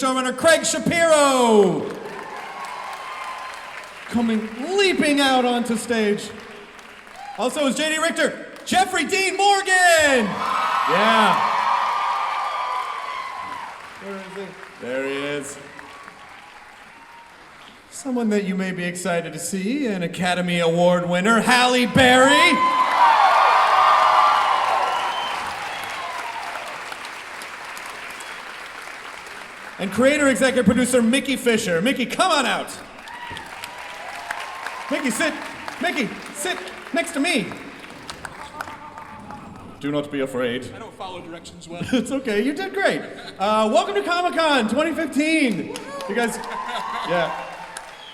showrunner Craig Shapiro. Coming leaping out onto stage. Also is J.D. Richter, Jeffrey Dean Morgan. Yeah. Where is he? There he is. Someone that you may be excited to see, an Academy Award winner, Halle Berry. And creator, executive producer, Mickey Fisher. Mickey, come on out. Mickey, sit. Mickey, sit next to me. Do not be afraid. I don't follow directions well. It's okay, you did great. Welcome to Comic Con 2015. You guys, yeah.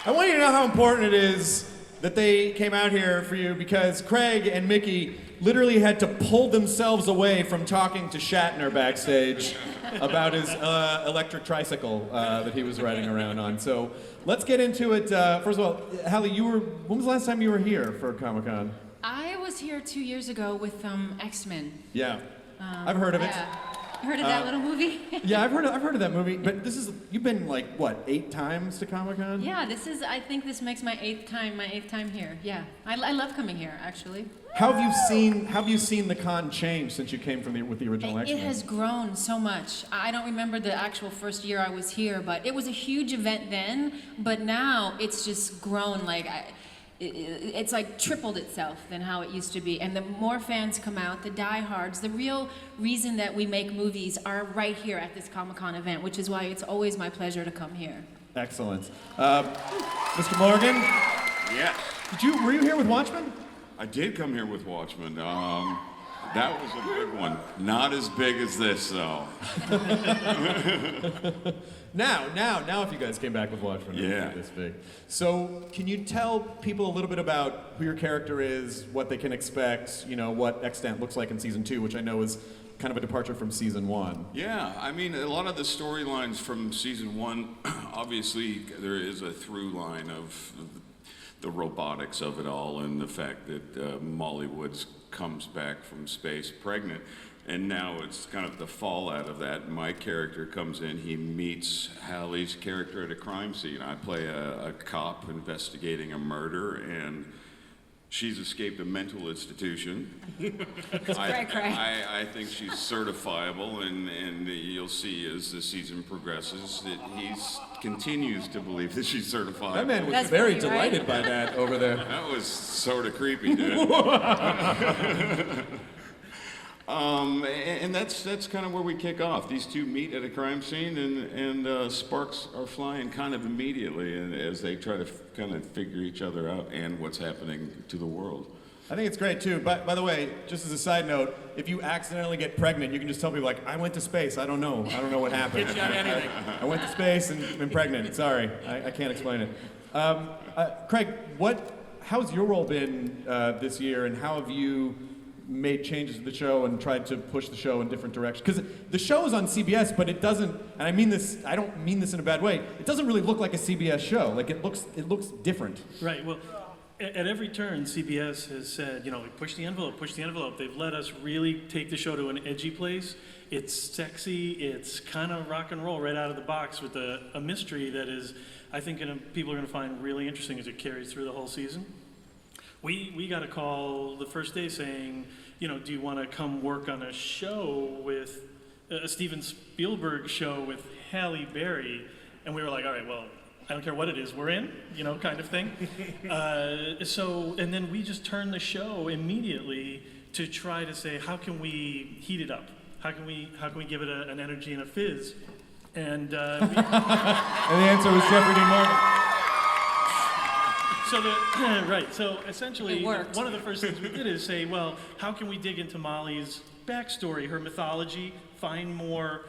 I want you to know how important it is that they came out here for you, because Craig and Mickey literally had to pull themselves away from talking to Shatner backstage about his electric tricycle that he was riding around on. So let's get into it. First of all, Halle, when was the last time you were here for Comic Con? I was here 2 years ago with X-Men. Yeah, I've heard of it. Heard of that little movie? Yeah, I've heard of that movie. But you've been like what, 8 times to Comic Con? Yeah, I think this makes my eighth time here. Yeah, I love coming here actually. How have you seen the con change since you came with the original X-Men? It has grown so much. I don't remember the actual first year I was here, but it was a huge event then. But now it's just grown like. It's like tripled itself than how it used to be. And the more fans come out, the diehards, the real reason that we make movies are right here at this Comic-Con event, which is why it's always my pleasure to come here. Excellent. Mr. Morgan? Yes. Were you here with Watchmen? I did come here with Watchmen. That was a big one. Not as big as this, though. Now, if you guys came back with Watchmen, it would be this big. So, can you tell people a little bit about who your character is, what they can expect, what Extant looks like in season 2, which I know is kind of a departure from season 1. Yeah, I mean, a lot of the storylines from season 1, obviously, there is a through line of the robotics of it all, and the fact that Molly Woods comes back from space pregnant, and now it's kind of the fallout of that. My character comes in, he meets Halle's character at a crime scene. I play a cop investigating a murder, and she's escaped a mental institution. I think she's certifiable, and you'll see as the season progresses that he continues to believe that she's certifiable. That man was very delighted by that over there. That was sort of creepy, dude. And that's kind of where we kick off. These two meet at a crime scene, and sparks are flying kind of immediately as they try to kind of figure each other out and what's happening to the world. I think it's great too. By the way, just as a side note, if you accidentally get pregnant, you can just tell people like, I went to space. I don't know what happened. Get you out of anything. I went to space and been pregnant. Sorry, I can't explain it. Craig, how's your role been this year, and how have you made changes to the show and tried to push the show in different directions? Because the show is on CBS, but it doesn't, and I don't mean this in a bad way, it doesn't really look like a CBS show. Like it looks different. Right, well, at every turn, CBS has said, push the envelope. They've let us really take the show to an edgy place. It's sexy, it's kind of rock and roll right out of the box with a mystery that is, I think people are going to find really interesting as it carries through the whole season. We got a call the first day saying, do you want to come work on a show with a Steven Spielberg show with Halle Berry? And we were like, all right, well, I don't care what it is, we're in, kind of thing. And then we just turned the show immediately to try to say, how can we heat it up? How can we give it an energy and a fizz? And and the answer was Jeffrey Dean Morgan. So essentially, one of the first things we did is say, well, how can we dig into Molly's backstory, her mythology, find more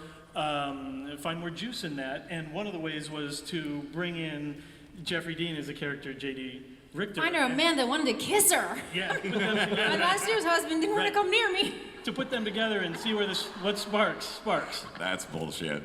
juice in that? And one of the ways was to bring in Jeffrey Dean as a character, J.D. Richter. Find her a man that wanted to kiss her. Yeah. My last year's husband didn't want to come near me. to put them together and see what sparks. That's bullshit.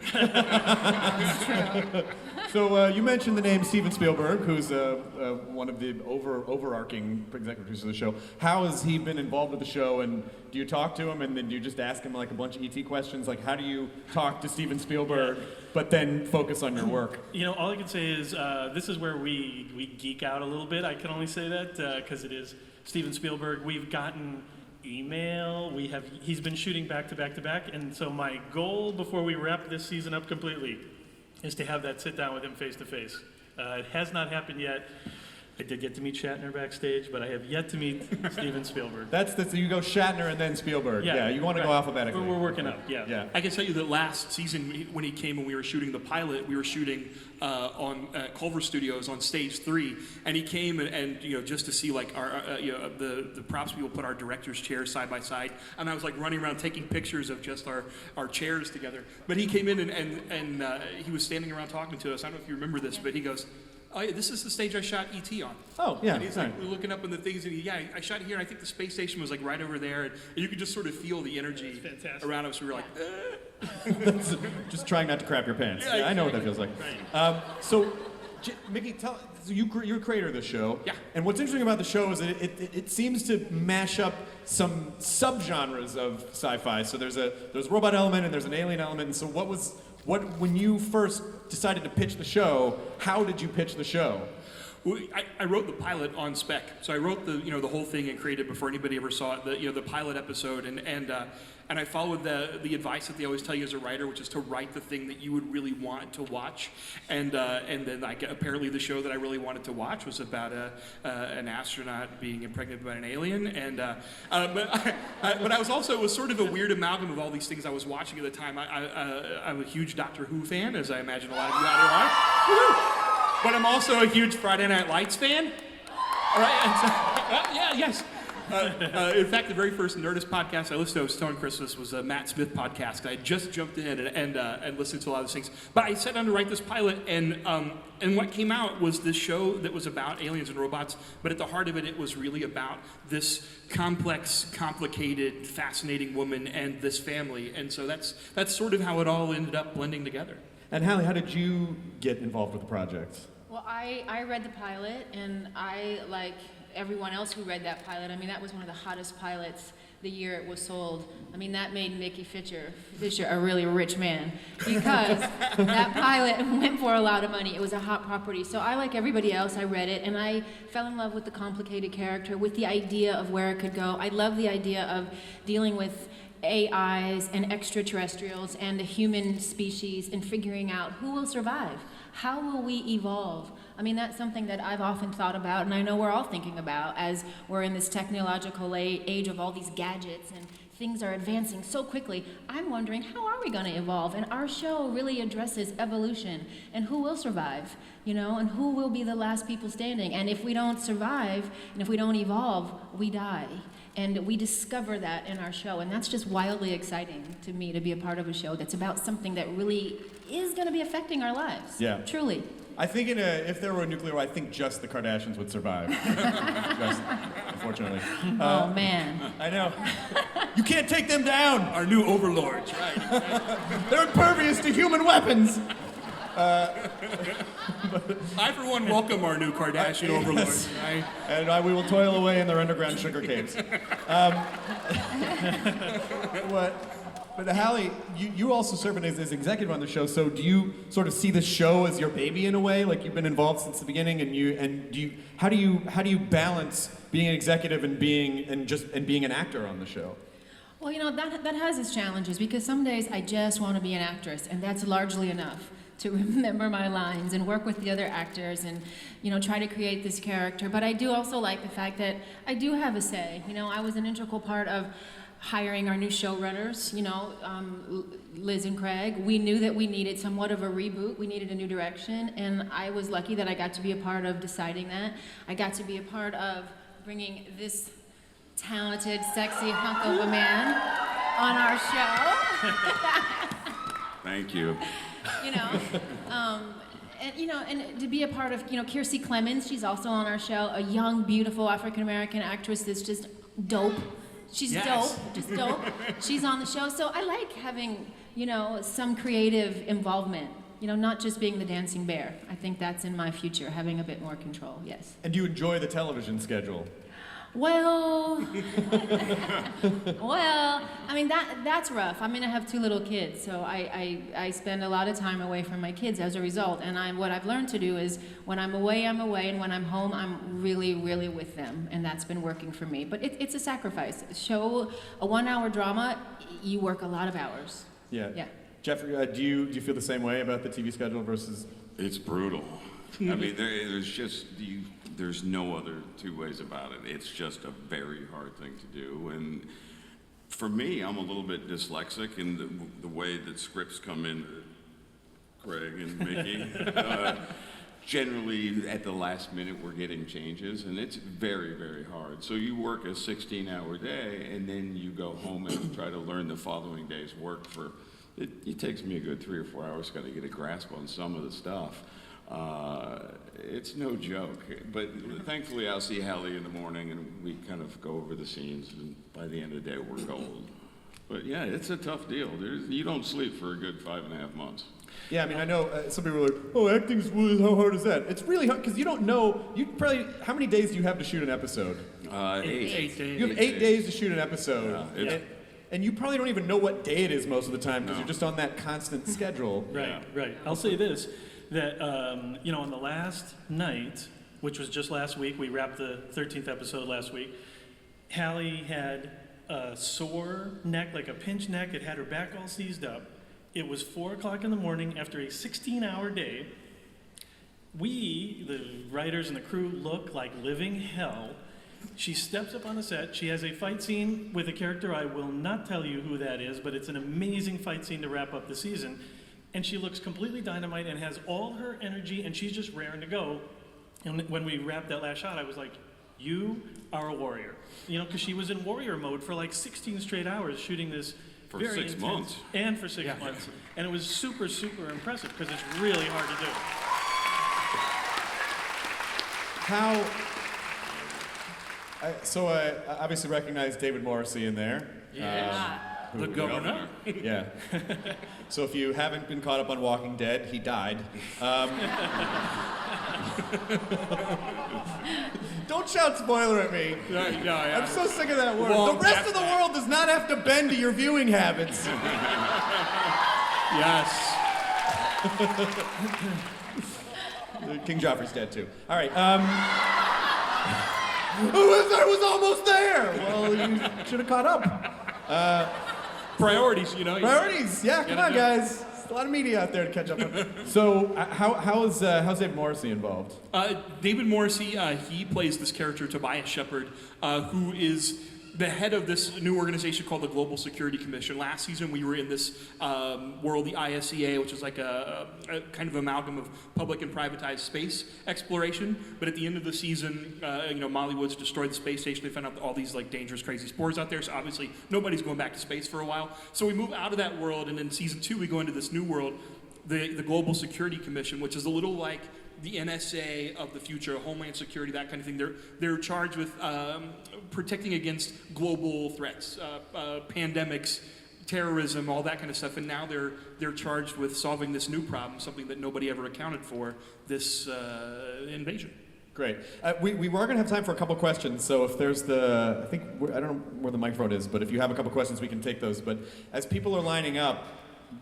So you mentioned the name Steven Spielberg, who's one of the overarching executive producers of the show. How has he been involved with the show, and do you talk to him, and then do you just ask him like a bunch of ET questions? Like, how do you talk to Steven Spielberg, but then focus on your work? All I can say is this is where we geek out a little bit. I can only say that because it is Steven Spielberg. We've gotten email. He's been shooting back to back to back, and so my goal before we wrap this season up completely is to have that sit down with him face to face. It has not happened yet. I did get to meet Shatner backstage, but I have yet to meet Steven Spielberg. So you go Shatner and then Spielberg. Yeah, you want to go alphabetically. We're working up. Yeah. I can tell you that last season when he came and we were shooting the pilot, we were shooting on Culver Studios on stage 3, and he came and just to see like our the props people put our directors' chairs side by side, and I was like running around taking pictures of just our chairs together. But he came in and he was standing around talking to us. I don't know if you remember this, but he goes, "Oh yeah, this is the stage I shot E.T. on." Oh yeah. And he's like, we're looking up in the things, and I shot here. And I think the space station was like right over there, and you could just sort of feel the energy around us. We were like, Just trying not to crap your pants. Yeah, I know what that feels like. Right. So, Mickey, so you're a creator of the show. Yeah. And what's interesting about the show is that it seems to mash up some subgenres of sci-fi. So there's a robot element and there's an alien element. And so when you first decided to pitch the show, how did you pitch the show? Well, I wrote the pilot on spec, so I wrote the whole thing and created before anybody ever saw it. The pilot episode, and I followed the advice that they always tell you as a writer, which is to write the thing that you would really want to watch. And then apparently the show that I really wanted to watch was about an astronaut being impregnated by an alien. But I was also, it was sort of a weird amalgam of all these things I was watching at the time. I'm a huge Doctor Who fan, as I imagine a lot of you out there are. Woo-hoo! But I'm also a huge Friday Night Lights fan. All right, and so, yes. In fact, the very first Nerdist podcast I listened to, I was telling Chris this, was a Matt Smith podcast. I had just jumped in and listened to a lot of these things. But I sat down to write this pilot, and what came out was this show that was about aliens and robots, but at the heart of it, it was really about this complex, complicated, fascinating woman and this family. And so that's sort of how it all ended up blending together. And Halle, how did you get involved with the project? Well, I read the pilot, and I, like everyone else who read that pilot, I mean, that was one of the hottest pilots the year it was sold. I mean, that made Mickey Fisher a really rich man, because that pilot went for a lot of money. It was a hot property. So I, like everybody else, I read it, and I fell in love with the complicated character, with the idea of where it could go. I love the idea of dealing with AIs and extraterrestrials and the human species and figuring out who will survive. How will we evolve? I mean, that's something that I've often thought about, and I know we're all thinking about as we're in this technological age of all these gadgets and things are advancing so quickly. I'm wondering, how are we going to evolve? And our show really addresses evolution and who will survive, and who will be the last people standing. And if we don't survive and if we don't evolve, we die. And we discover that in our show, and that's just wildly exciting to me, to be a part of a show that's about something that really is going to be affecting our lives. Yeah. Truly. I think if there were a nuclear war, I think just the Kardashians would survive. Just, unfortunately. Oh, man. I know. You can't take them down. Our new overlords, right? They're impervious to human weapons. I, for one, welcome our new Kardashian overlords. Right? And we will toil away in their underground sugar caves. But Halle, you also serve as executive on the show. So do you sort of see the show as your baby in a way? Like, you've been involved since the beginning, how do you balance being an executive and being an actor on the show? Well, that has its challenges, because some days I just want to be an actress, and that's largely enough to remember my lines and work with the other actors and, try to create this character. But I do also like the fact that I do have a say. I was an integral part of hiring our new showrunners, Liz and Craig. We knew that we needed somewhat of a reboot. We needed a new direction, and I was lucky that I got to be a part of deciding that. I got to be a part of bringing this talented, sexy hunk of a man on our show. Thank you. And to be a part of, Kiersey Clemens, she's also on our show, a young, beautiful African-American actress that's just dope. she's Yes. dope, just dope. She's on the show, so I like having, some creative involvement. Not just being the dancing bear. I think that's in my future, having a bit more control, yes. And do you enjoy the television schedule? Well, that's rough. I have 2 little kids, so I spend a lot of time away from my kids as a result. And what I've learned to do is when I'm away, and when I'm home, I'm really, really with them. And that's been working for me. But it's a sacrifice. A 1-hour drama, you work a lot of hours. Yeah. Yeah. Jeffrey, do you feel the same way about the TV schedule versus? It's brutal. There's no other two ways about it. It's just a very hard thing to do. And for me, I'm a little bit dyslexic in the way that scripts come in, Craig and Mickey. Generally, at the last minute, we're getting changes, and it's very, very hard. So you work a 16-hour day, and then you go home and try to learn the following day's work it takes me a good 3 or 4 hours to get a grasp on some of the stuff. It's no joke, but thankfully I'll see Halle in the morning and we kind of go over the scenes, and by the end of the day we're gold. But yeah, it's a tough deal. You don't sleep for a good 5.5 months. Yeah, I know some people are like, oh, acting's really, how hard is that? It's really hard because you don't know, how many days do you have to shoot an episode? 8 days. You have 8 days to shoot an episode. Yeah, and you probably don't even know what day it is most of the time because you're just on that constant schedule. Right. I'll say this, that, on the last night, which was just last week, we wrapped the 13th episode last week, Halle had a sore neck, like a pinched neck. It had her back all seized up. It was 4 o'clock in the morning after a 16-hour day. We, the writers and the crew, look like living hell. She steps up on the set. She has a fight scene with a character. I will not tell you who that is, but it's an amazing fight scene to wrap up the season. And she looks completely dynamite and has all her energy, and she's just raring to go. And when we wrapped that last shot, I was like, you are a warrior. Because she was in warrior mode for like 16 straight hours shooting this For very 6 intense, months. And for 6 months. And it was super, super impressive because it's really hard to do. So I obviously recognize David Morrissey in there. The governor. Yeah. So if you haven't been caught up on Walking Dead, he died. Don't shout spoiler at me. I'm so sick of that word. Well, the rest of the world does not have to bend to your viewing habits. Yes. King Joffrey's dead too. All right. I was almost there. Well, you should have caught up. Priorities, Priorities. Yeah, come on, guys. There's a lot of media out there to catch up on. So, how's David Morrissey involved? David Morrissey, he plays this character, Tobias Shepard, who is the head of this new organization called the Global Security Commission. Last season, we were in this world, the ISEA, which is like a kind of amalgam of public and privatized space exploration. But at the end of the season, Molly Woods destroyed the space station. They found out all these dangerous, crazy spores out there. So obviously, nobody's going back to space for a while. So we move out of that world, and in season 2, we go into this new world, the Global Security Commission, which is a little like the NSA of the future, Homeland Security, that kind of thing. They're charged with protecting against global threats, pandemics, terrorism, all that kind of stuff. And now they're charged with solving this new problem, something that nobody ever accounted for, this invasion. Great. We are going to have time for a couple questions, so if there's I don't know where the microphone is, but if you have a couple questions, we can take those. But as people are lining up,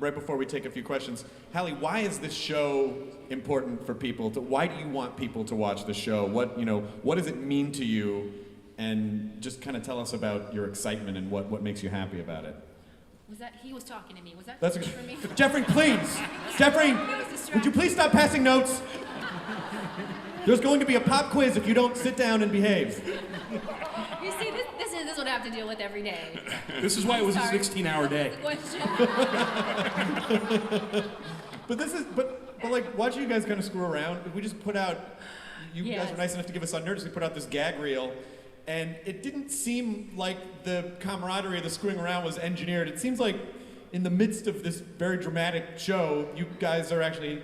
right before we take a few questions, Halle, why is this show important for people? Why do you want people to watch the show? What does it mean to you? And just kind of tell us about your excitement and what makes you happy about it. Was that, he was talking to me. Was that That's for me? Jeffrey, please. Jeffrey, would you please stop passing notes? There's going to be a pop quiz if you don't sit down and behave. You see, this is what I have to deal with every day. This is why it was Sorry. a 16-hour day. But like watching you guys kind of screw around, we just put out, you Yes. guys were nice enough to give us on Nerds, we put out this gag reel, and it didn't seem like the camaraderie of the screwing around was engineered. It seems like in the midst of this very dramatic show, you guys are actually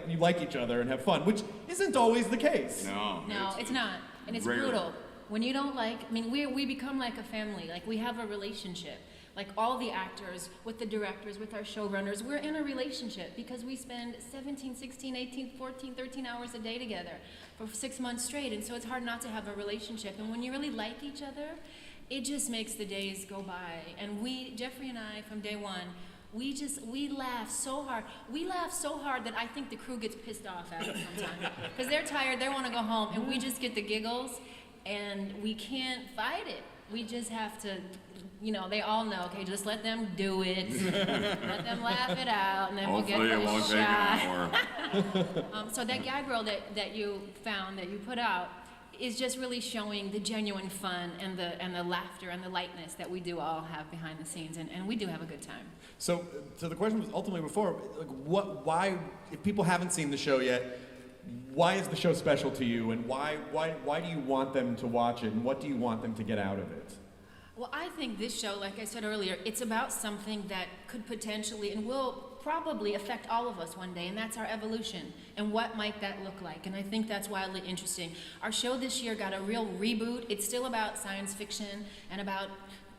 you like each other and have fun, which isn't always the case. No, it's not. And it's rare. brutal. When you don't like, I mean, we become like a family. Like, we have a relationship. Like, all the actors, with the directors, with our showrunners, we're in a relationship because we spend 17, 16, 18, 14, 13 hours a day together for 6 months straight. And so it's hard not to have a relationship. And when you really like each other, it just makes the days go by. And Jeffrey and I, from day one, we laugh so hard. We laugh so hard that I think the crew gets pissed off at us sometimes. Because they're tired, they want to go home, and we just get the giggles, and we can't fight it. We just have to, they all know, okay, just let them do it. Let them laugh it out, and then Hopefully we'll it get won't the take shot. an hour. So that gag reel that you found, that you put out, is just really showing the genuine fun and the laughter and the lightness that we do all have behind the scenes, and we do have a good time. So the question was ultimately before, like, why, if people haven't seen the show yet, why is the show special to you, and why do you want them to watch it, and what do you want them to get out of it? Well, I think this show, like I said earlier, it's about something that could potentially and will probably affect all of us one day, and that's our evolution. And what might that look like? And I think that's wildly interesting. Our show this year got a real reboot. It's still about science fiction and about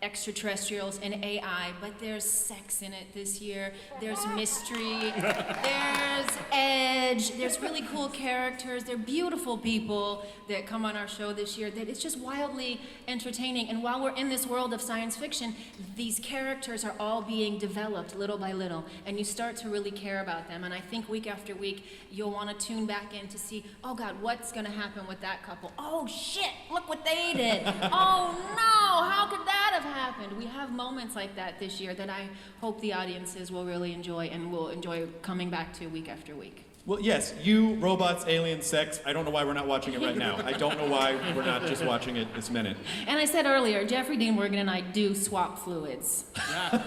extraterrestrials and AI, but there's sex in it this year. There's mystery. There's edge. There's really cool characters. They're beautiful people that come on our show this year. That it's just wildly entertaining. And while we're in this world of science fiction, these characters are all being developed little by little, and you start to really care about them. And I think week after week, you'll want to tune back in to see, oh God, what's going to happen with that couple? Oh shit, look what they did. Oh no, how could that have happened? We have moments like that this year that I hope the audiences will really enjoy and will enjoy coming back to week after week. Well, yes, you, robots, aliens, sex. I don't know why we're not watching it right now. I don't know why we're not just watching it this minute. And I said earlier, Jeffrey Dean Morgan and I do swap fluids. We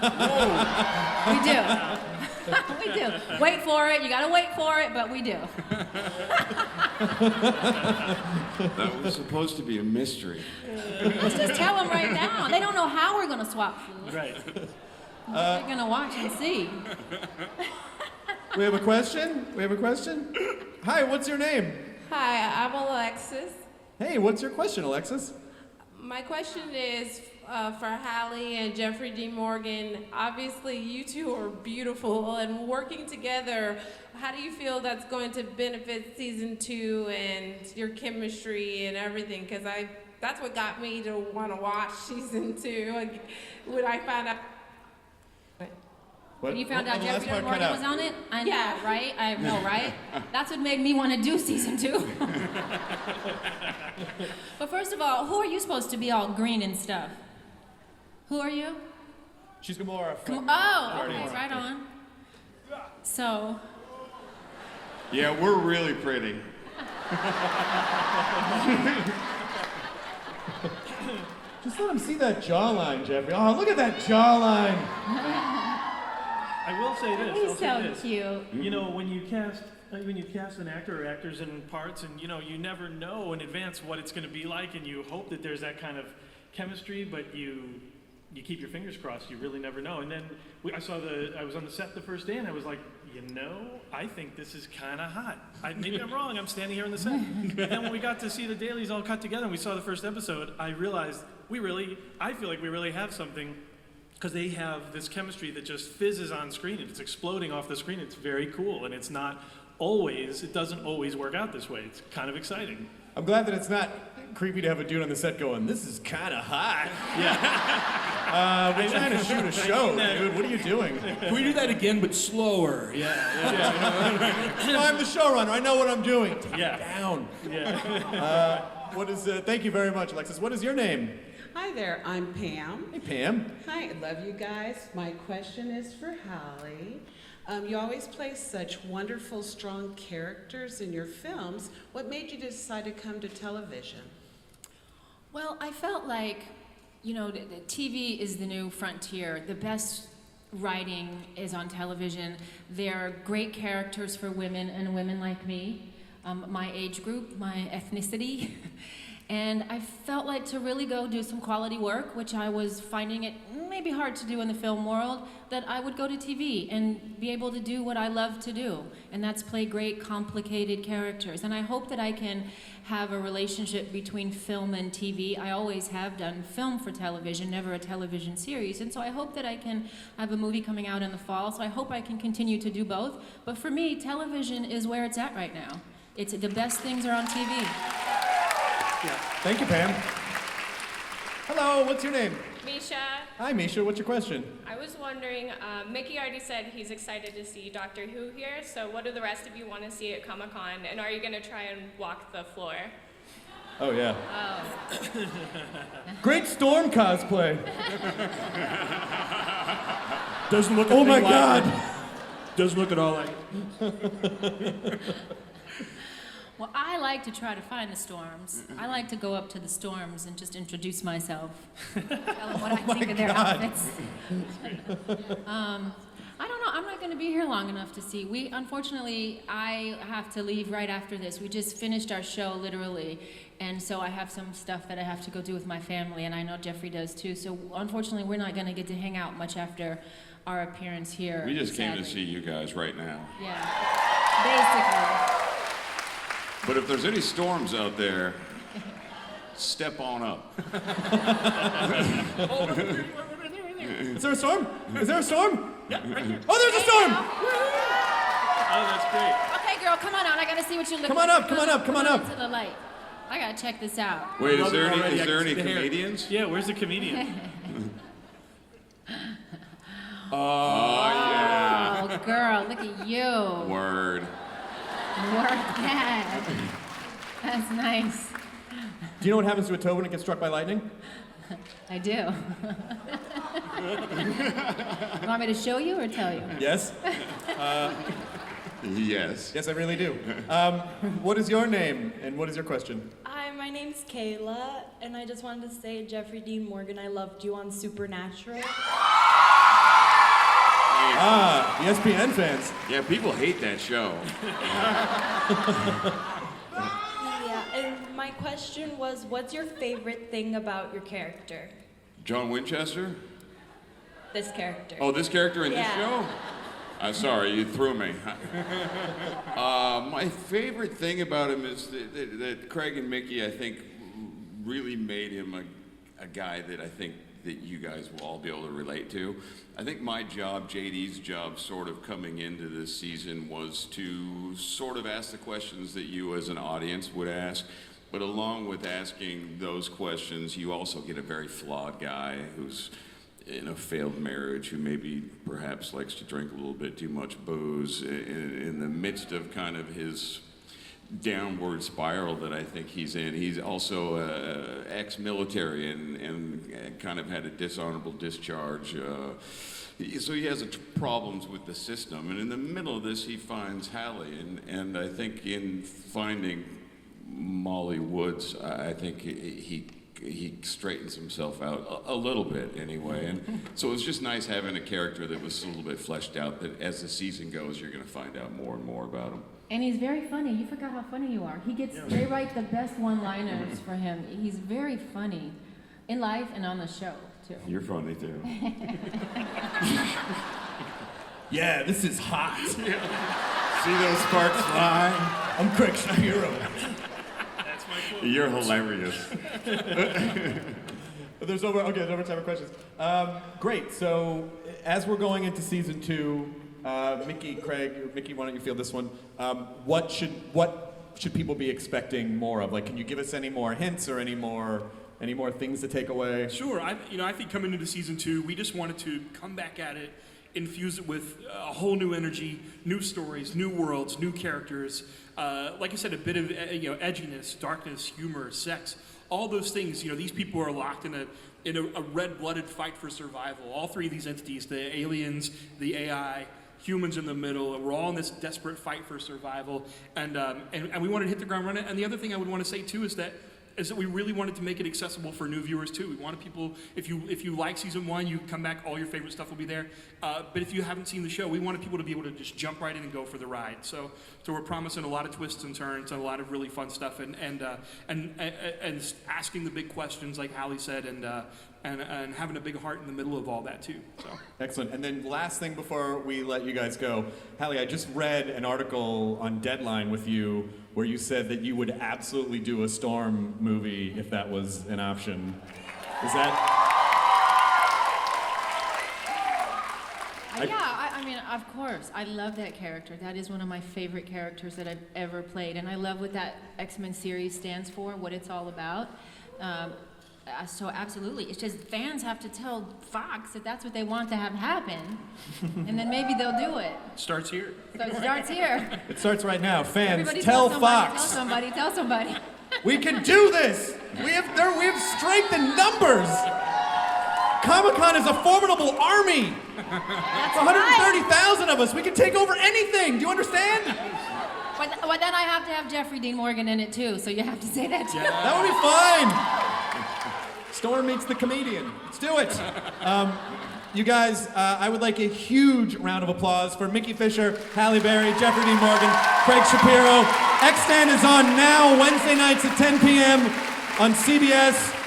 do. We do. Wait for it. You gotta wait for it, but we do. That was supposed to be a mystery. Let's just tell them right now. They don't know how we're gonna swap fluids. Right. They're gonna watch and see. We have a question? Hi, what's your name? Hi, I'm Alexis. Hey, what's your question, Alexis? My question is for Halle and Jeffrey D. Morgan. Obviously, you two are beautiful, and working together, how do you feel that's going to benefit season 2 and your chemistry and everything? Because that's what got me to want to watch season 2 when I found out. What? You found out the Jeffrey last Dean part cut Morgan was out. on it? I know, Yeah. right? I know, right? That's what made me want to do season 2. But first of all, who are you supposed to be all green and stuff? Who are you? She's Gamora. Oh, okay, right on. So, Yeah, we're really pretty. Just let him see that jawline, Jeffrey. Oh, look at that jawline. I will say this. he's I'll say so this. cute. You know, when you cast an actor or actors in parts, and you never know in advance what it's going to be like, and you hope that there's that kind of chemistry, but you keep your fingers crossed. You really never know. And then I was on the set the first day, and I was like, I think this is kind of hot. Maybe I'm wrong. I'm standing here on the set. And then when we got to see the dailies all cut together, and we saw the first episode, I realized I feel like we really have something. Because they have this chemistry that just fizzes on screen and it's exploding off the screen. It's very cool, and it doesn't always work out this way. It's kind of exciting. I'm glad that it's not creepy to have a dude on the set going, this is kind of hot. Yeah. We're trying to shoot a show, dude. What are you doing? Can we do that again, but slower? Yeah. I'm the showrunner. I know what I'm doing. Take Yeah. it down. Yeah. Thank you very much, Alexis. What is your name? Hi there, I'm Pam. Hey, Pam. Hi, I love you guys. My question is for Halle. You always play such wonderful, strong characters in your films. What made you decide to come to television? Well, I felt like, the TV is the new frontier. The best writing is on television. There are great characters for women and women like me, my age group, my ethnicity. And I felt like to really go do some quality work, which I was finding it maybe hard to do in the film world, that I would go to TV and be able to do what I love to do, and that's play great, complicated characters. And I hope that I can have a relationship between film and TV. I always have done film for television, never a television series, and so I hope that I can have a movie coming out in the fall, so I hope I can continue to do both. But for me, television is where it's at right now. It's the best things are on TV. Yeah. Thank you, Pam. Hello, what's your name? Misha, Hi, Misha. What's your question? I was wondering, Mickey already said he's excited to see Doctor Who here, so what do the rest of you want to see at Comic Con, and are you going to try and walk the floor? Oh, yeah. Oh. Great Storm cosplay. Doesn't look. Oh my God. Doesn't look at all like. Well, I like to try to find the storms. I like to go up to the storms and just introduce myself. Tell them what I think of their outfits. I don't know. I'm not going to be here long enough to see. Unfortunately, I have to leave right after this. We just finished our show, literally. And so I have some stuff that I have to go do with my family, and I know Jeffrey does too. So unfortunately, we're not going to get to hang out much after our appearance here. We just came to sadly. see you guys right now. Yeah, basically. But if there's any storms out there, step on up. Is there a storm? Is there a storm? Yeah, right here. Oh, there's a storm! Oh, that's great. Okay, girl, come on out. I gotta see what you look Come like. on up, come on up, come on up. To the light. I gotta check this out. Wait, love is there it any, already. is I there can any see the hair. comedians? Yeah, where's the comedian? Oh, girl, look at you. Word. Work that. That's nice. Do you know what happens to a toe when it gets struck by lightning? I do. You want me to show you or tell you? Yes? Yes. Yes, I really do. What is your name and what is your question? Hi, my name's Kayla, and I just wanted to say, Jeffrey Dean Morgan, I loved you on Supernatural. Ah, ESPN fans. Yeah, people hate that show. Yeah, and my question was, what's your favorite thing about your character? John Winchester? This character. Oh, this character in this Yeah. show? Sorry, you threw me. My favorite thing about him is that Craig and Mickey, I think, really made him a guy that I think that you guys will all be able to relate to. I think my job, JD's job, sort of coming into this season was to sort of ask the questions that you as an audience would ask, but along with asking those questions, you also get a very flawed guy who's in a failed marriage, who maybe perhaps likes to drink a little bit too much booze in the midst of kind of his downward spiral that I think he's in. He's also ex-military and kind of had a dishonorable discharge. So he has problems with the system. And in the middle of this, he finds Halle. And I think in finding Molly Woods, I think he straightens himself out a little bit anyway. And so it was just nice having a character that was a little bit fleshed out, that as the season goes, you're going to find out more and more about him. And he's very funny. You forgot how funny you are. They write the best one-liners for him. He's very funny in life and on the show, too. You're funny too. Yeah, this is hot. See those sparks fly? I'm Craig Shapiro. That's my quote. You're hilarious. There's no more time for questions. Great. So as we're going into season 2, Mickey, why don't you field this one? What should people be expecting more of? Like, can you give us any more hints or any more things to take away? Sure. I think coming into season 2, we just wanted to come back at it, infuse it with a whole new energy, new stories, new worlds, new characters. Like I said, a bit of edginess, darkness, humor, sex, all those things. These people are locked in a red-blooded fight for survival. All three of these entities, the aliens, the AI, humans in the middle, and we're all in this desperate fight for survival. And we wanted to hit the ground running. And the other thing I would want to say too is that is that we really wanted to make it accessible for new viewers too. We wanted people, if you like season 1, you come back, all your favorite stuff will be there. But if you haven't seen the show, we wanted people to be able to just jump right in and go for the ride. So we're promising a lot of twists and turns and a lot of really fun stuff, and asking the big questions like Halle said, and having a big heart in the middle of all that too. So Excellent. And then last thing before we let you guys go, Halle, I just read an article on Deadline with you where you said that you would absolutely do a Storm movie if that was an option. Is that? I mean, of course. I love that character. That is one of my favorite characters that I've ever played. And I love what that X-Men series stands for, what it's all about. So absolutely. It's just fans have to tell Fox that that's what they want to have happen. And then maybe they'll do it. starts here. So it starts here. It starts right now. Fans, Everybody tell somebody, Fox. Tell somebody. We can do this. We have strength in numbers. Comic-Con is a formidable army. It's 130,000 of us. We can take over anything. Do you understand? But then I have to have Jeffrey Dean Morgan in it too, so you have to say that too. Yeah. That would be fine. Storm meets the comedian. Let's do it. You guys, I would like a huge round of applause for Mickey Fisher, Halle Berry, Jeffrey Dean Morgan, Craig Shapiro. Extant is on now, Wednesday nights at 10 p.m. on CBS.